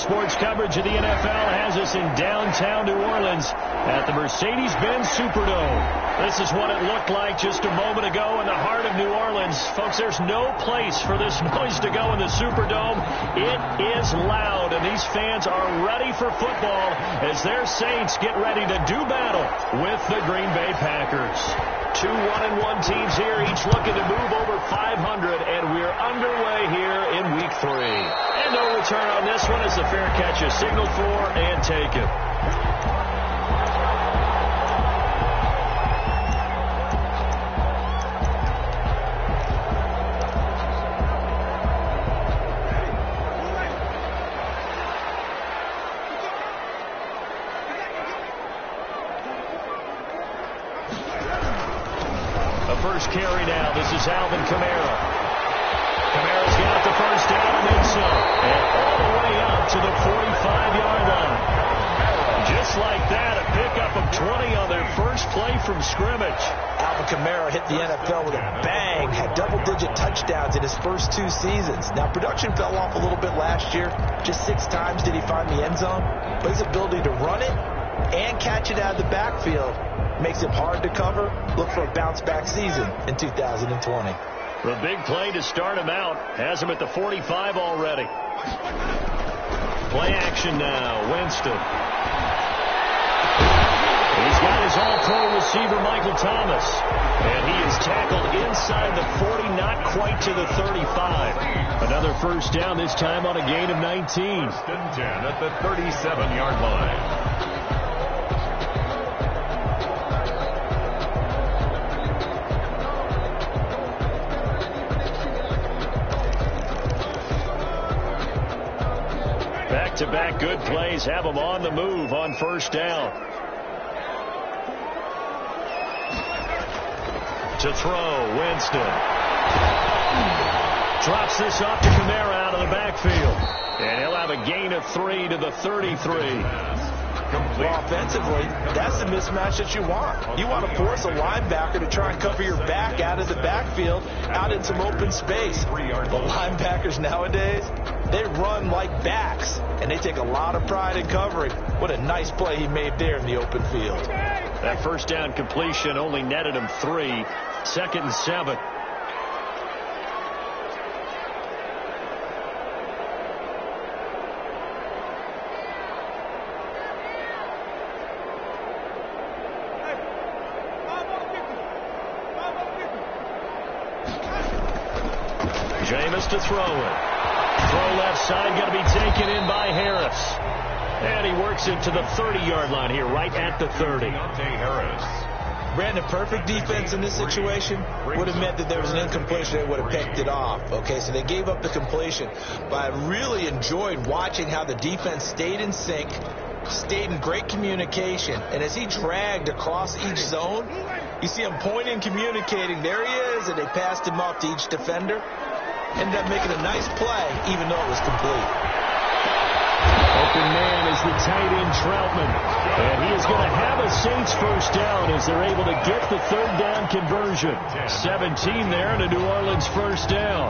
Sports coverage of the NFL has us in downtown New Orleans at the Mercedes-Benz Superdome. This is what it looked like just a moment ago in the heart of New Orleans. Folks, there's no place for this noise to go in the Superdome. It is loud, and these fans are ready for football as their Saints get ready to do battle with the Green Bay Packers. Two 1-1 teams here, each looking to move over 500, and we're underway here in Week 3. And no return on this one as the fair catch is signaled for and taken. First carry now. This is Alvin Kamara. Kamara's got the first down and then some. And all the way up to the 45-yard line. Just like that, a pickup of 20 on their first play from scrimmage. Alvin Kamara hit the NFL with a bang. Had double-digit touchdowns in his first 2 seasons. Now, production fell off a little bit last year. Just 6 times did he find the end zone. But his ability to run it and catch it out of the backfield makes it hard to cover. Look for a bounce-back season in 2020. The big play to start him out has him at the 45 already. Play action now. Winston. He's got his all-pro receiver, Michael Thomas. And he is tackled inside the 40, not quite to the 35. Another first down, this time on a gain of 19. First and 10 at the 37-yard line. Back-to-back good plays have them on the move on first down. To throw, Winston. Drops this off to Kamara out of the backfield. And he'll have a gain of 3 to the 33. Well, offensively, that's the mismatch that you want. You want to force a linebacker to try and cover your back out of the backfield, out in some open space. The linebackers nowadays, they run like backs, and they take a lot of pride in covering. What a nice play he made there in the open field. That first down completion only netted him 3. Second and 7. Jameis to throw it. Throw left side, going to be taken in by Harris. And he works it to the 30-yard line here, right at the 30. Harris. Brandon, perfect defense in this situation would have meant that there was an incompletion. They would have picked it off. Okay, so they gave up the completion. But I really enjoyed watching how the defense stayed in sync, stayed in great communication. And as he dragged across each zone, you see him pointing, communicating. There he is, and they passed him off to each defender. Ended up making a nice play, even though it was complete. Open man is the tight end, Troutman. And he is going to have a Saints first down as they're able to get the third down conversion. 17 there and a New Orleans first down.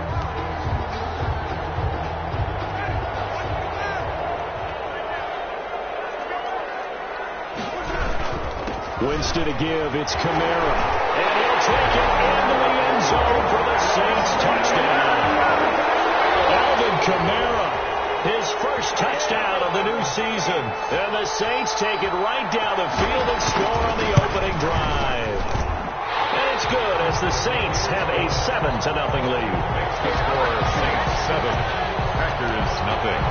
Winston to give. It's Kamara. And he'll take it into the end zone for the Saints touchdown. Alvin Kamara, his first touchdown of the new season. And the Saints take it right down the field and score on the opening drive. And it's good as the Saints have a 7-0 lead. Makes the score Saints 7, Packers nothing.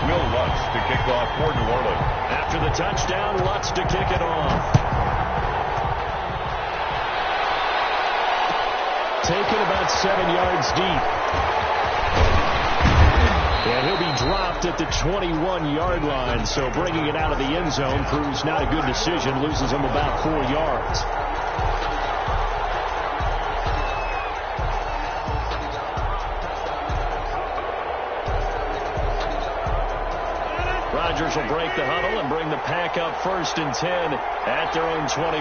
Will Lutz to kick off for New Orleans. After the touchdown, Lutz to kick it off. Taken about 7 yards deep. And he'll be dropped at the 21-yard line. So bringing it out of the end zone proves not a good decision. Loses him about 4 yards. Rodgers will break the huddle and bring the pack up first and 10 at their own 21.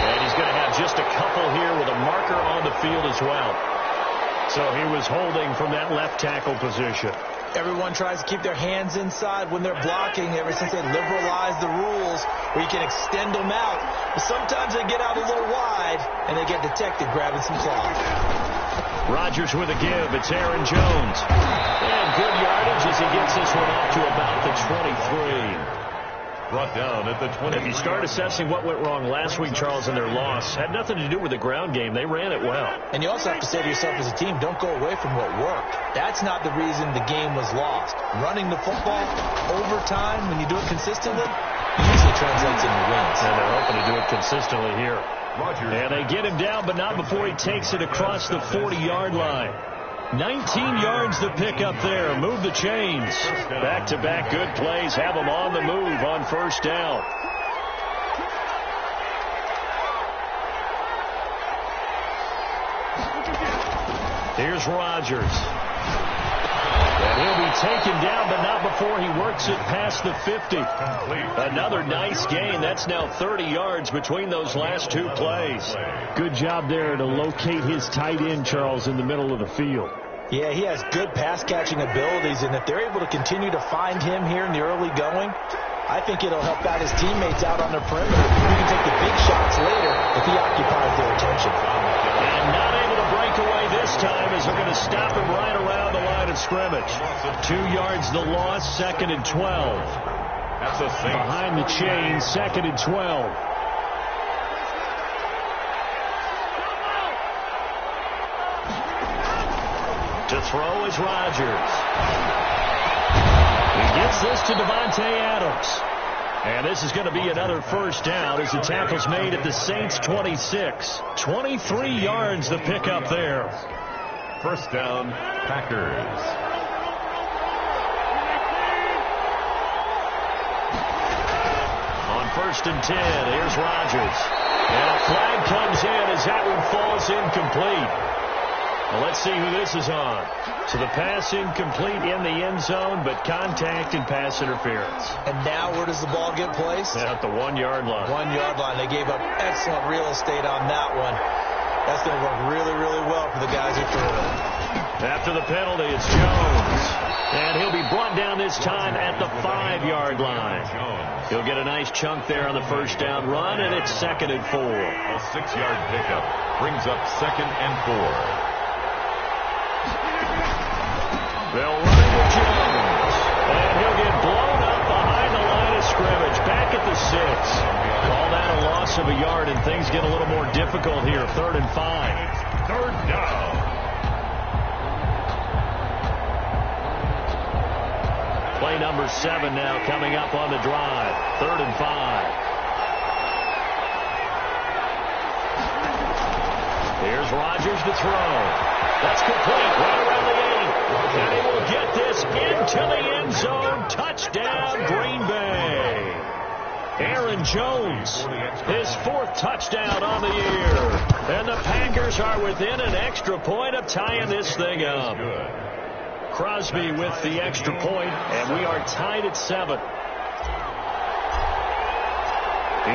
And he's going to have just a couple here with a marker on the field as well. So he was holding from that left tackle position. Everyone tries to keep their hands inside when they're blocking ever since they liberalized the rules where you can extend them out. But sometimes they get out a little wide and they get detected grabbing some cloth. Rodgers with a give. It's Aaron Jones. And good yardage as he gets this one off to about the 23. Brought down at the 20. If you start assessing what went wrong last week, Charles, in their loss, had nothing to do with the ground game. They ran it well. And you also have to say to yourself as a team, don't go away from what worked. That's not the reason the game was lost. Running the football over time, when you do it consistently, usually translates into wins. And they're hoping to do it consistently here. Rodgers. And they get him down, but not before he takes it across the 40-yard line. 19 yards to pick up there. Move the chains. Back-to-back good plays. Have them on the move on first down. Here's Rodgers. And he'll be taken down, but not before he works it past the 50. Another nice gain. That's now 30 yards between those last two plays. Good job there to locate his tight end, Charles, in the middle of the field. Yeah, he has good pass-catching abilities, and if they're able to continue to find him here in the early going, I think it'll help out his teammates out on the perimeter who can take the big shots later if he occupies their attention. And not able to break away this time as they're going to stop him right around the line of scrimmage. 2 yards the loss, 2nd and 12. That's a Saints. Behind the chain, 2nd and 12. To throw is Rodgers. He gets this to Devontae Adams. And this is going to be another first down as the tackle's made at the Saints' 26. 23 yards to pick up there. First down, Packers. On 1st and 10, here's Rodgers. And a flag comes in as that one falls incomplete. Well, let's see who this is on. So the pass incomplete in the end zone, but contact and pass interference. And now where does the ball get placed? At the 1 yard line. 1 yard line. They gave up excellent real estate on that one. That's going to work really, really well for the guys who threw it. After the penalty, it's Jones. And he'll be brought down this time at the 5 yard line. He'll get a nice chunk there on the first down run, and it's 2nd and 4. A 6 yard pickup brings up 2nd and 4. They'll run it with Jones. And he'll get blown up behind the line of scrimmage. Back at the 6. Call that a loss of a yard, and things get a little more difficult here. 3rd and 5. 3rd down. Play number 7 now coming up on the drive. 3rd and 5. Here's Rodgers to throw. That's complete right around the 8. And he will get this into the end zone. Touchdown, Green Bay. Aaron Jones, his 4th touchdown on the year. And the Packers are within an extra point of tying this thing up. Crosby with the extra point, and we are tied at 7.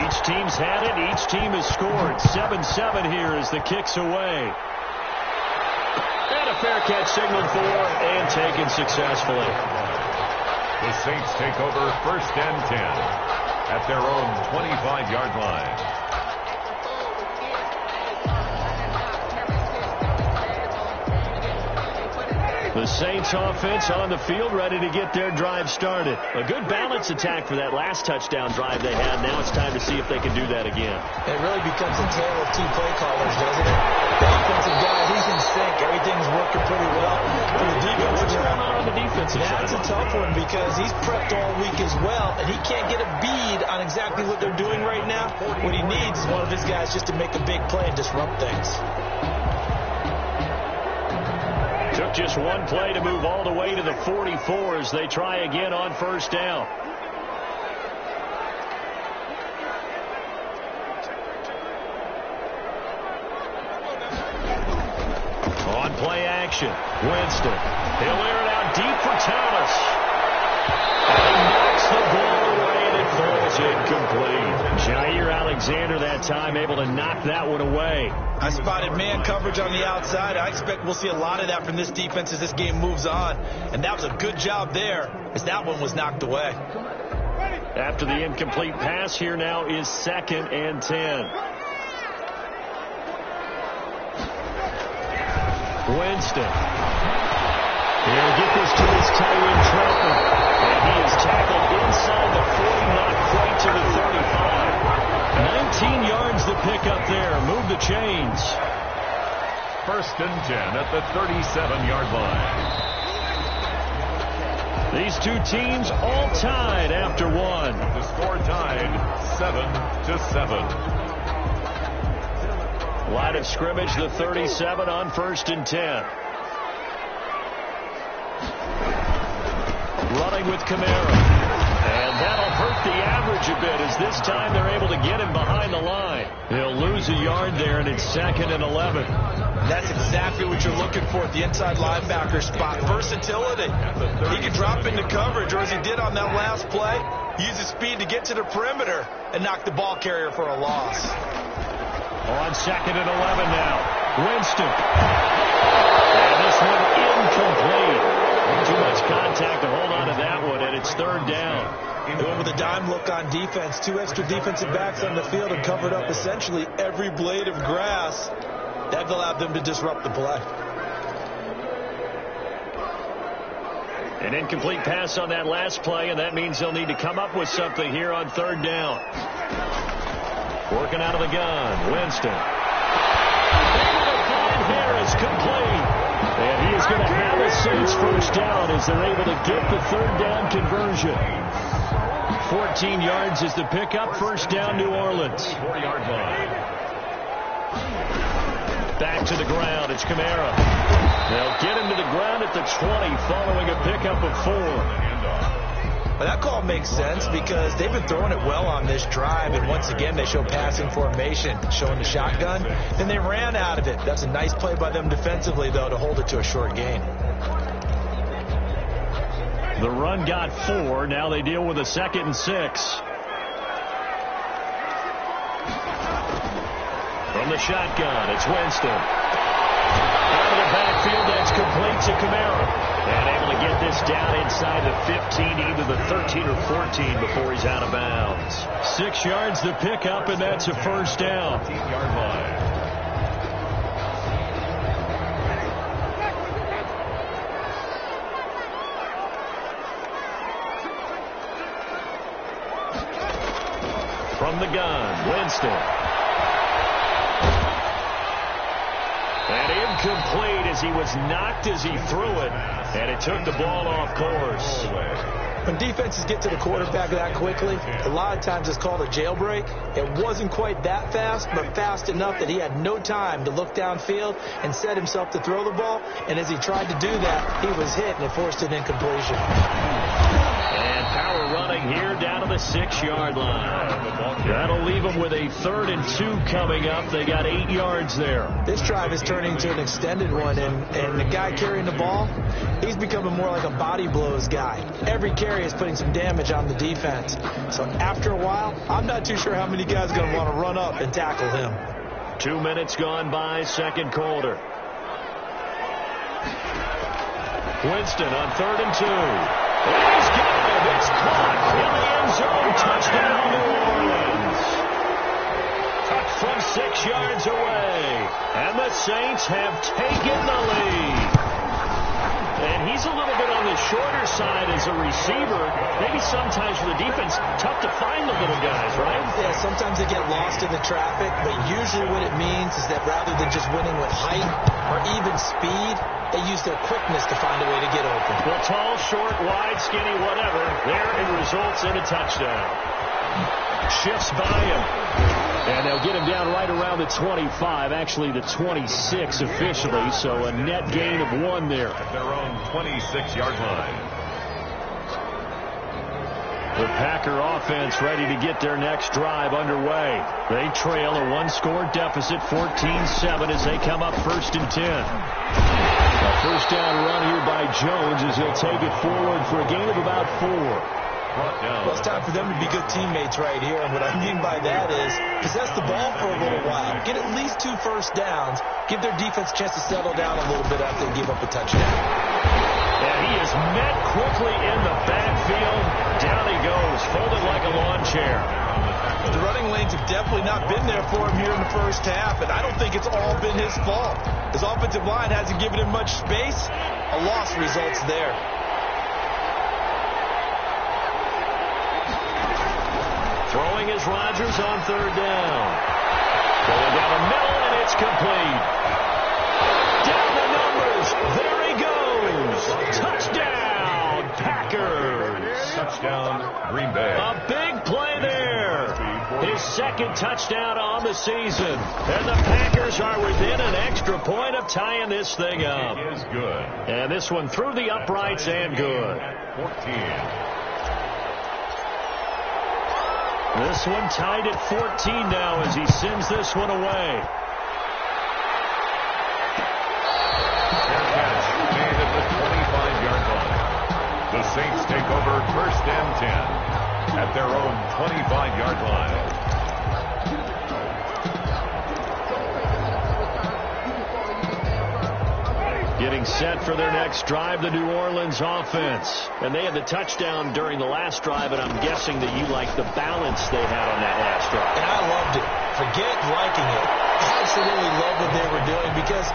Each team's had it. Each team has scored. 7-7 here as the kick's away. And a fair catch signaled for and taken successfully. The Saints take over 1st and 10 at their own 25-yard line. The Saints offense on the field ready to get their drive started. A good balance attack for that last touchdown drive they had. Now it's time to see if they can do that again. It really becomes a tale of 2 play callers, doesn't it? The offensive guy, he's in sync. Everything's working pretty well. For the defensive guy on the defensive side. That's a tough one because he's prepped all week as well, and he can't get a bead on exactly what they're doing right now. What he needs is one of his guys just to make a big play and disrupt things. Took just one play to move all the way to the 44 as they try again on first down. On play action, Winston. He'll air it out deep for Thomas. And he knocks the ball away and it falls incomplete. Jair Alexander that time able to knock that one away. I spotted man coverage on the outside. I expect we'll see a lot of that from this defense as this game moves on. And that was a good job there as that one was knocked away. After the incomplete pass, here now is 2nd and 10. Winston. He'll get this to his tight end, Troutman. And he is tackled inside the 40, not quite to the 35. 19 yards the pickup there. Move the chains. 1st and 10 at the 37-yard line. These two teams all tied after one. The score tied 7-7. Line of scrimmage, the 37 on 1st and 10. Running with Kamara. And that'll hurt the average a bit as this time they're able to get him behind the line. He'll lose a yard there, and it's 2nd and 11. That's exactly what you're looking for at the inside linebacker spot. Versatility. He can drop into coverage, or as he did on that last play, use his speed to get to the perimeter and knock the ball carrier for a loss. On 2nd and 11 now. Winston. And this one incomplete. Too much contact to hold on to that one, and it's 3rd down. They went with a dime look on defense. 2 extra defensive backs on the field and covered up essentially every blade of grass. That allowed them to disrupt the play. An incomplete pass on that last play, and that means they'll need to come up with something here on 3rd down. Working out of the gun, Winston. Able to find Harris, complete. And he is going to have a Saints 1st down as they're able to get the 3rd down conversion. 14 yards is the pickup. 1st down, New Orleans. 4-yard line. Back to the ground. It's Kamara. They'll get him to the ground at the 20 following a pickup of 4. Well, that call makes sense because they've been throwing it well on this drive, and once again they show passing formation, showing the shotgun, and they ran out of it. That's a nice play by them defensively, though, to hold it to a short gain. The run got 4. Now they deal with a 2nd and 6. From the shotgun, it's Winston. Out of the backfield, that's complete to Kamara. And able to get this down inside the 15, either the 13 or 14 before he's out of bounds. 6 yards the pickup, and that's a 1st down. 15-yard line. From the gun, Winston. And incomplete as he was knocked as he threw it. And it took the ball off course. When defenses get to the quarterback that quickly, a lot of times it's called a jailbreak. It wasn't quite that fast, but fast enough that he had no time to look downfield and set himself to throw the ball. And as he tried to do that, he was hit, and it forced an incompletion. And power running here down to the 6-yard line. That'll leave them with a 3rd and 2 coming up. They got 8 yards there. This drive is turning into an extended one, and the guy carrying the ball, he's becoming more like a body blows guy. Every carry is putting some damage on the defense. So after a while, I'm not too sure how many guys are going to want to run up and tackle him. 2 minutes gone by, 2nd quarter. Winston on 3rd and 2. He's got it. It's caught in the end zone. Touchdown, New Orleans. Touch from 6 yards away. And the Saints have taken the lead. And he's a little bit on the shorter side as a receiver. Maybe sometimes for the defense, tough to find the little guys, right? Yeah, sometimes they get lost in the traffic, but usually what it means is that rather than just winning with height or even speed, they use their quickness to find a way to get open. Well, tall, short, wide, skinny, whatever, there it results in a touchdown. Shifts by him. And they'll get him down right around the 25, actually the 26 officially, so a net gain of 1 there. At their own 26-yard line. The Packer offense ready to get their next drive underway. They trail a 1-score deficit, 14-7, as they come up 1st and 10. A 1st down run here by Jones as he'll take it forward for a gain of about 4. brought down. Well, it's time for them to be good teammates right here. And what I mean by that is possess the ball for a little while. Get at least 2 first downs. Give their defense a chance to settle down a little bit after they give up a touchdown. And he is met quickly in the backfield. Down he goes, folded like a lawn chair. The running lanes have definitely not been there for him here in the first half, and I don't think it's all been his fault. His offensive line hasn't given him much space. A loss results there. Throwing is Rodgers on 3rd down. Going down the middle, and it's complete. Down the numbers. There he goes. Touchdown, Packers. Touchdown, Green Bay. A big play there. His 2nd touchdown on the season. And the Packers are within an extra point of tying this thing up. It is good. And this one through the uprights and good. 14. This one tied at 14 now as he sends this one away. Fair catch made at the 25-yard line. The Saints take over 1st and 10 at their own 25-yard line. Getting set for their next drive, the New Orleans offense. And they had the touchdown during the last drive, and I'm guessing that you like the balance they had on that last drive. And I loved it. Forget liking it. Absolutely love what they were doing, because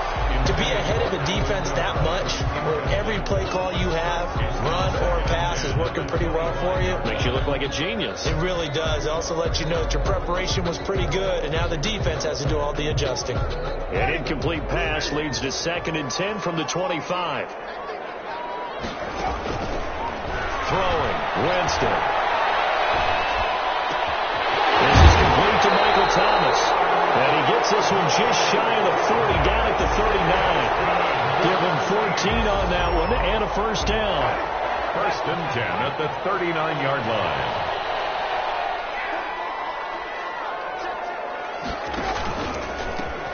to be ahead of a defense that much, where every play call you have, run or pass, is working pretty well for you. Makes you look like a genius. It really does. It also lets you know that your preparation was pretty good, and now the defense has to do all the adjusting. An incomplete pass leads to 2nd and 10 from the 25. Throwing, Winston. This is complete to Michael Thomas. And he gets this one just shy of the 40, down at the 39. Give him 14 on that one and a 1st down. 1st and 10 at the 39-yard line.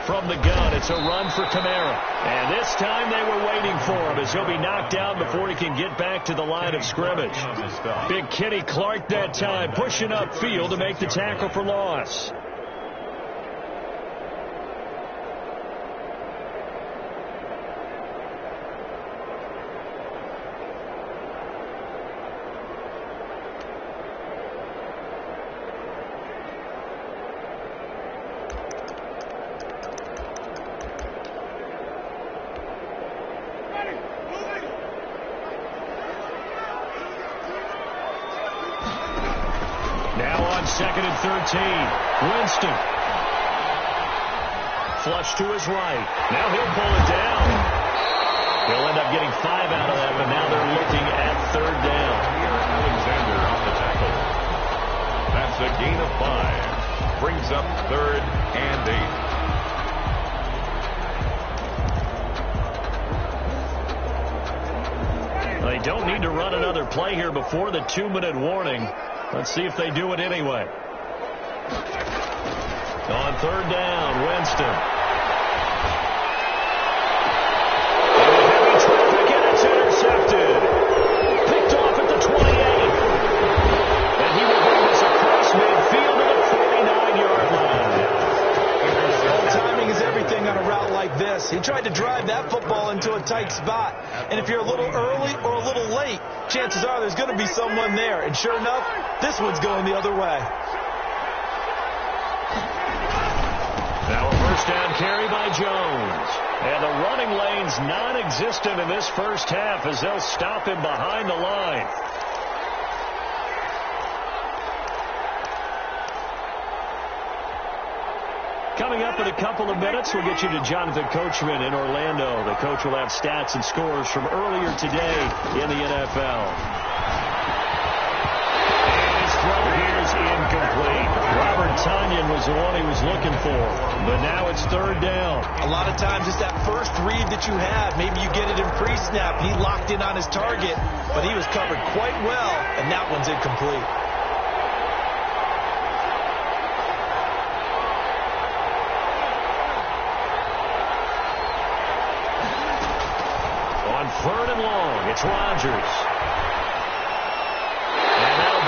From the gun, it's a run for Kamara. And this time they were waiting for him, as he'll be knocked down before he can get back to the line of scrimmage. Big Kenny Clark that time, pushing upfield to make the tackle for loss. Now on 2nd and 13. Winston. Flush to his right. Now he'll pull it down. He'll end up getting 5 out of that, but now they're looking at 3rd down. Alexander on the tackle. That's a gain of 5. Brings up 3rd and 8. They don't need to run another play here before the 2-minute warning. Let's see if they do it anyway. On 3rd down, Winston. Heavy traffic, and it's intercepted. Picked off at the 28. And he will bring this across midfield to the 49-yard line. Well, timing is everything on a route like this. He tried to drive that football into a tight spot. And if you're a little early or a little late, chances are there's going to be someone there. And sure enough, this one's going the other way. Now a 1st down carry by Jones. And the running lane's non-existent in this first half as they'll stop him behind the line. Coming up in a couple of minutes, we'll get you to Jonathan Coachman in Orlando. The coach will have stats and scores from earlier today in the NFL. And his throw here is incomplete. Robert Tonyan was the one he was looking for, but now it's 3rd down. A lot of times it's that first read that you have. Maybe you get it in pre-snap. He locked in on his target, but he was covered quite well, and that one's incomplete. On 3rd and long, it's Rodgers. And that'll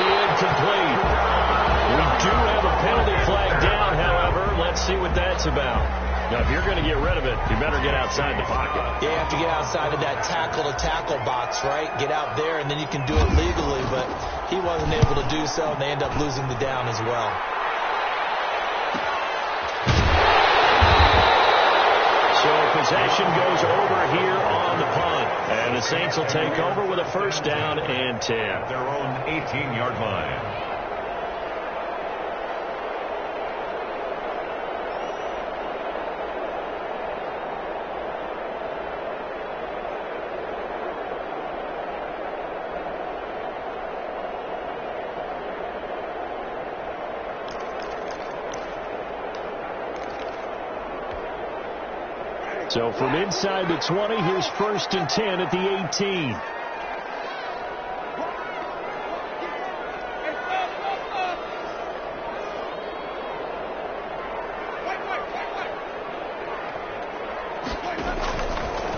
see what that's about. Now, if you're going to get rid of it, you better get outside the pocket. Yeah, you have to get outside of that tackle-to-tackle box, right? Get out there, and then you can do it legally. But he wasn't able to do so, and they end up losing the down as well. So possession goes over here on the punt. And the Saints will take over with a first down and 10. At their own 18-yard line. So from inside the 20, here's first and 10 at the 18.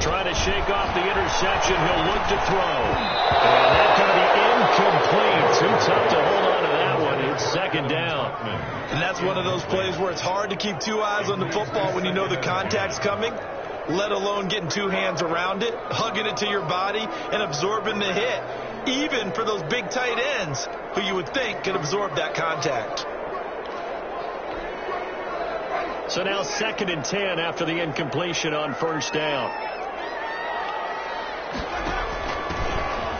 Trying to shake off the interception. He'll look to throw. And that's going to be incomplete. Too tough to hold on to that one. It's second down. And that's one of those plays where it's hard to keep two eyes on the football when you know the contact's coming, let alone getting two hands around it, hugging it to your body, and absorbing the hit, even for those big tight ends who you would think could absorb that contact. So now second and 10 after the incompletion on first down.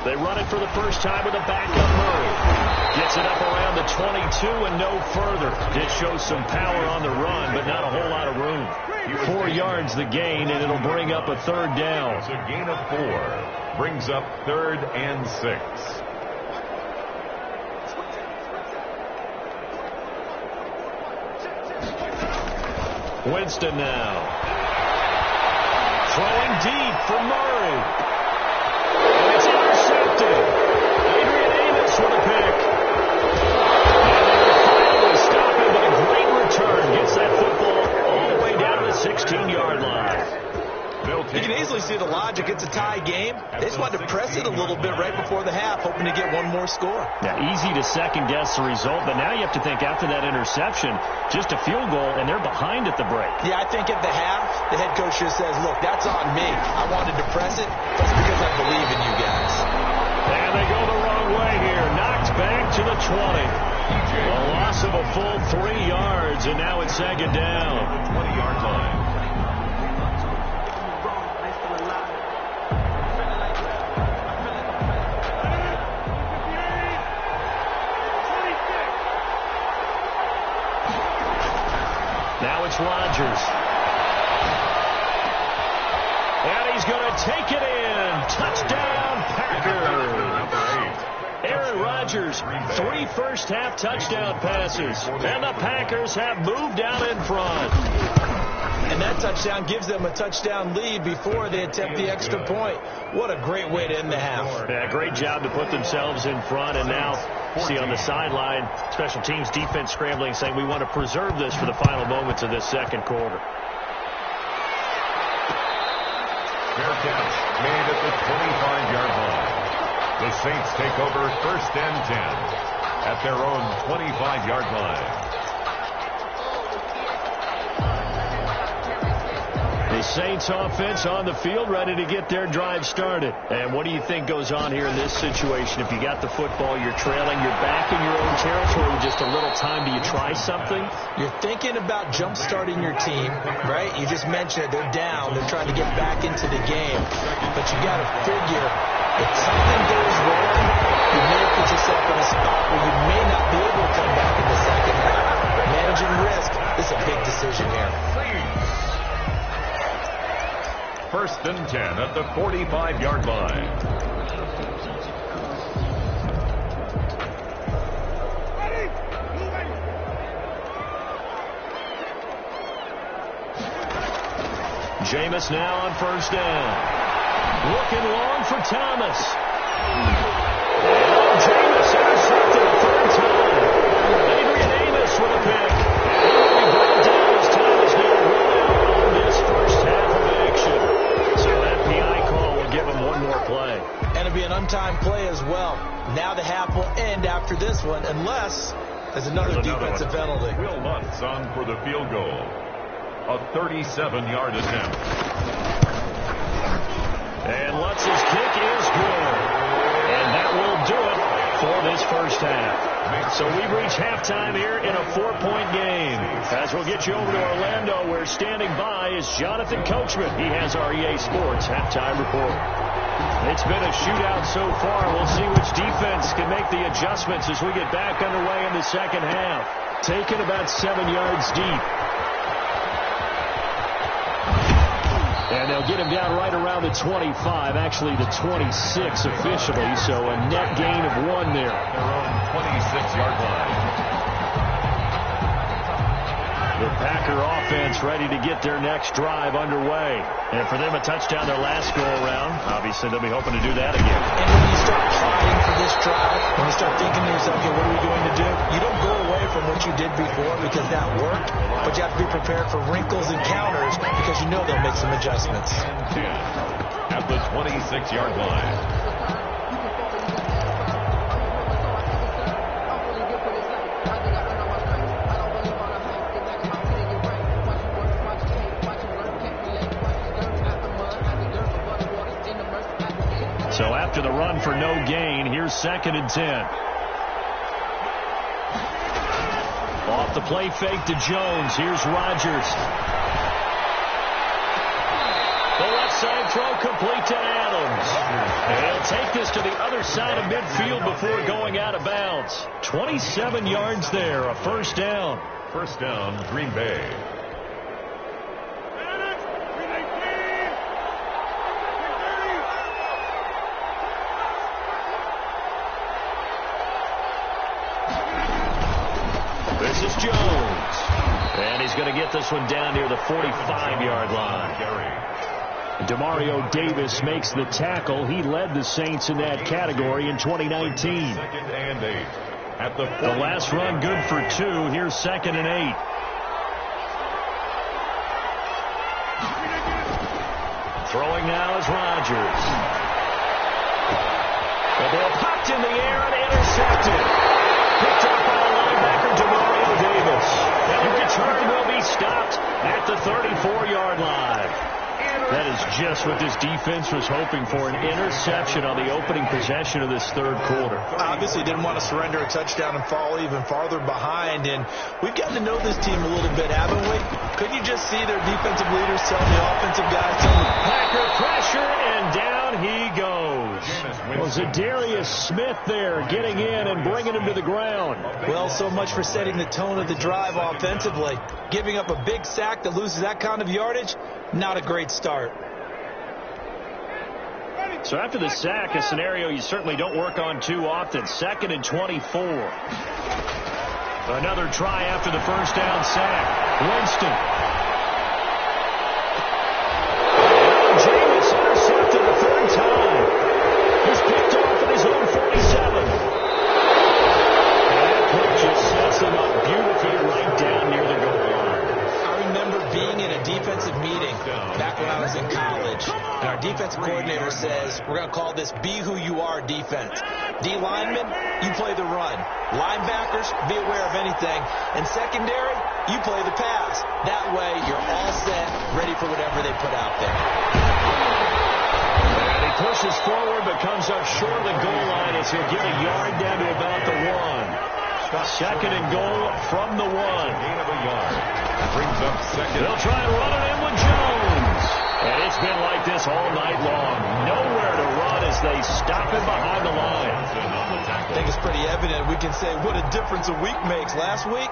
They run it for the first time with a backup Murray. Gets it up around the 22 and no further. Did show some power on the run, but not a whole lot of room. 4 yards the gain, and it'll bring up a third down. It's a gain of 4. Brings up 3rd and 6. Winston now. Throwing deep for Murray. And it's intercepted. Adrian Amos with a pick. And they will finally stop him with a great return. Gets that football all the way down to the 16-yard line. You can easily see the logic. It's a tie game. They just wanted to press it a little bit right before the half, hoping to get one more score. Now, easy to second-guess the result, but now you have to think after that interception, just a field goal, and they're behind at the break. Yeah, I think at the half, the head coach just says, look, that's on me. I wanted to press it. That's because I believe in you guys. And they go the wrong way here. Knocked back to the 20. A loss of a full 3 yards, and now it's second down. 20-yard line. Now it's Rodgers. And he's going to take it in. Touchdown, Packers. Aaron Rodgers, 3 first-half touchdown passes. And the Packers have moved out in front. And that touchdown gives them a touchdown lead before they attempt the extra point. What a great way to end the half. Yeah, great job to put themselves in front. And now, see on the sideline, special teams defense scrambling, saying we want to preserve this for the final moments of this second quarter. Fair catch made at the 25-yard line. The Saints take over first and 10 at their own 25-yard line. The Saints offense on the field, ready to get their drive started. And what do you think goes on here in this situation? If you got the football, you're trailing, you're back in your own territory with just a little time. Do you try something? You're thinking about jump-starting your team, right? You just mentioned they're down. They're trying to get back into the game. But you got to figure if something goes wrong, you may put yourself in a spot where you may not be able to come back in the second half. Managing risk is a big decision here. First and 10 at the 45-yard line. Jameis now on first down. Looking long for Thomas. And Jameis intercepted a third time. Adrian Amos with a pick. And we bring down as Thomas now run out on this first half of action. So that PI call will give him one more play. And it'll be an untimed play as well. Now the half will end after this one, unless There's another defensive penalty. Will Lutz on for the field goal. A 37-yard attempt. And Lutz's kick is good. And that will do it for this first half. So we reach halftime here in a 4-point game. As we'll get you over to Orlando, where standing by is Jonathan Coachman. He has our EA Sports halftime report. It's been a shootout so far. We'll see which defense can make the adjustments as we get back underway in the second half. Taken about 7 yards deep. And they'll get him down right around the 25, actually the 26 officially, so a net gain of 1 there. Their own 26-yard line. The Packer offense ready to get their next drive underway. And for them, a touchdown their last go-around. Obviously, they'll be hoping to do that again. And when you start plotting for this drive, when you start thinking to yourself, okay, what are we going to do? You don't go away from what you did before because that worked, but you have to be prepared for wrinkles and counters because you know they'll make some adjustments. 10 at the 26-yard line. So after the run for no gain, here's 2nd and 10. Off the play fake to Jones. Here's Rodgers. The left side throw complete to Adams. And he'll take this to the other side of midfield before going out of bounds. 27 yards there, a first down. First down, Green Bay. This is Jones. And he's going to get this one down near the 45-yard line. Demario Davis makes the tackle. He led the Saints in that category in 2019. 2nd and 8. At the last run good for 2. Here's 2nd and 8. Throwing now is Rodgers. The ball popped in the air and intercepted. Picked up by the linebacker, Demario Davis. And the return will be stopped at the 34-yard line. That is just what this defense was hoping for, an interception on the opening possession of this third quarter. Obviously didn't want to surrender a touchdown and fall even farther behind, and we've gotten to know this team a little bit, haven't we? Couldn't you just see their defensive leaders telling the offensive guys, Packer pressure, and down he goes. Well, Zadarius Smith there getting in and bringing him to the ground. Well, so much for setting the tone of the drive offensively. Giving up a big sack that loses that kind of yardage, not a great start. So after the sack, a scenario you certainly don't work on too often. 2nd and 24. Another try after the first down sack. Winston. Jameis intercepted the 3rd time. He's picked off at his own 47. And that play just sets him up beautifully right down near the goal line. I remember being in a defensive meeting back when I was in college, and our defensive coordinator says, we're going to call this Be Who You Are defense. D linemen, you play the run. Linebackers, be aware of anything. And secondary, you play the pass. That way, you're all set, ready for whatever they put out there. And he pushes forward, but comes up short of the goal line as he'll get a yard down to about the 1. 2nd and goal from the 1. Gain of a yard. Brings up 2nd. They'll try and run it in with Jones. And it's been like this all night long. Nowhere to run as they stop him behind the line. I think it's pretty evident. We can say what a difference a week makes. Last week,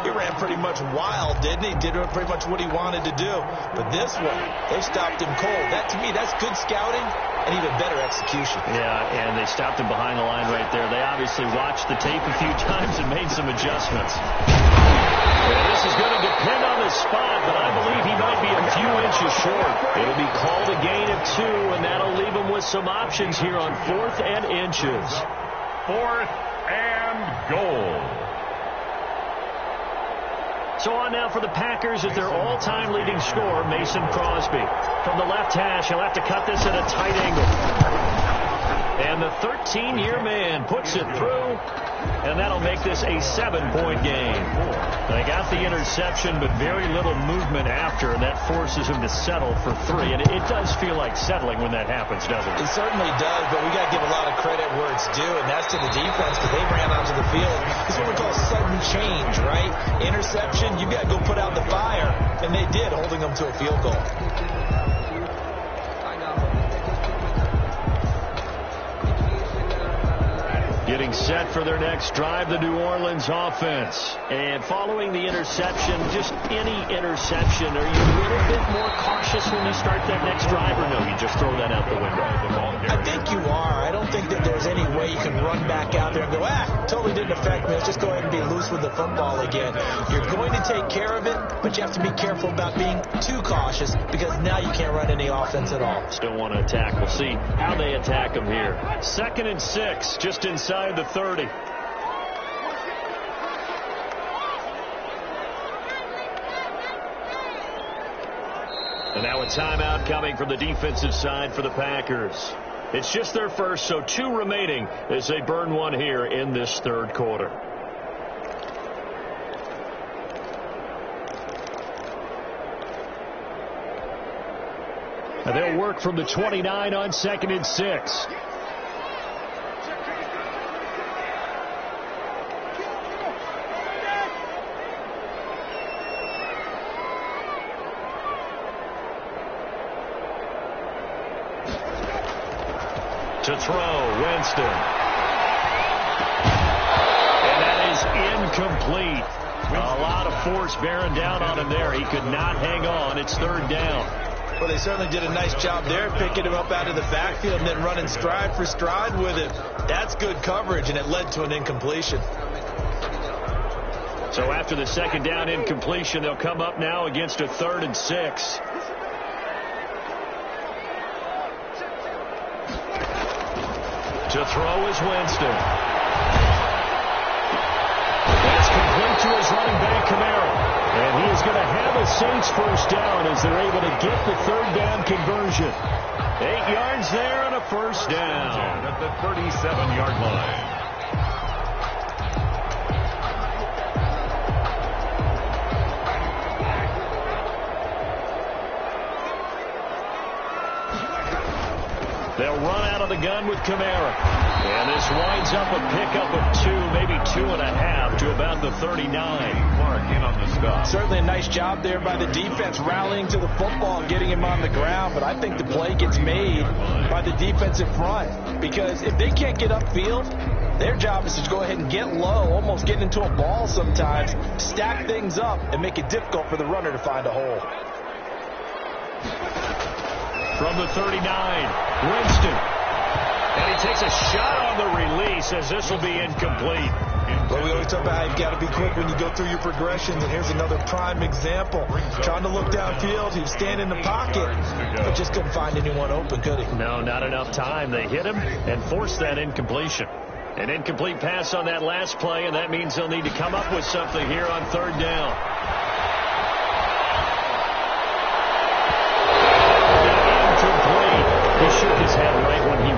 he ran pretty much wild, didn't he? Did pretty much what he wanted to do. But this one, they stopped him cold. That, to me, that's good scouting and even better execution. Yeah, and they stopped him behind the line right there. They obviously watched the tape a few times and made some adjustments. And this is going to depend on the spot, but I believe he might be a few inches short. It'll be called a gain of 2, and that'll leave him with some options here on 4th and inches. 4th and goal. So on now for the Packers at their all-time leading scorer, Mason Crosby. From the left hash, he'll have to cut this at a tight angle. And the 13-year man puts it through, and that'll make this a 7-point game. They got the interception, but very little movement after, and that forces him to settle for 3. And it does feel like settling when that happens, doesn't it? It certainly does, but we got to give a lot of credit where it's due, and that's to the defense, because they ran onto the field. This is what we call sudden change, right? Interception, you got to go put out the fire, and they did, holding them to a field goal. Getting set for their next drive, the New Orleans offense. And following the interception, just any interception, are you a little bit more cautious when you start that next drive, or no, you just throw that out the window? I think you are. I don't think that there's any way you can run back out there and go, totally didn't affect me. Let's just go ahead and be loose with the football again. You're going to take care of it, but you have to be careful about being too cautious, because now you can't run any offense at all. Still want to attack. We'll see how they attack them here. 2nd and 6, just inside the 30. And now a timeout coming from the defensive side for the Packers. It's just their first, so 2 remaining as they burn one here in this 3rd quarter. And they'll work from the 29 on 2nd and 6. To throw, Winston. And that is incomplete. A lot of force bearing down on him there. He could not hang on. It's 3rd down. Well, they certainly did a nice job there, picking him up out of the backfield and then running stride for stride with it. That's good coverage, and it led to an incompletion. So after the 2nd down incompletion, they'll come up now against a 3rd and 6. To throw is Winston. That's complete to his running back, Kamara. And he is going to have a Saints first down as they're able to get the 3rd down conversion. 8 yards there and a first down. At the 37-yard line. They'll run out of the gun with Kamara. And this winds up a pickup of 2, maybe 2.5 to about the 39. Clark in on the stop. Certainly a nice job there by the defense, rallying to the football and getting him on the ground. But I think the play gets made by the defensive front, because if they can't get upfield, their job is to go ahead and get low, almost getting into a ball sometimes, stack things up, and make it difficult for the runner to find a hole. From the 39, Winston. And he takes a shot on the release as this will be incomplete. Well, we always talk about how you've got to be quick when you go through your progressions, and here's another prime example. Trying to look downfield, he was standing in the pocket, but just couldn't find anyone open, could he? No, not enough time. They hit him and forced that incompletion. An incomplete pass on that last play, and that means they'll need to come up with something here on 3rd down.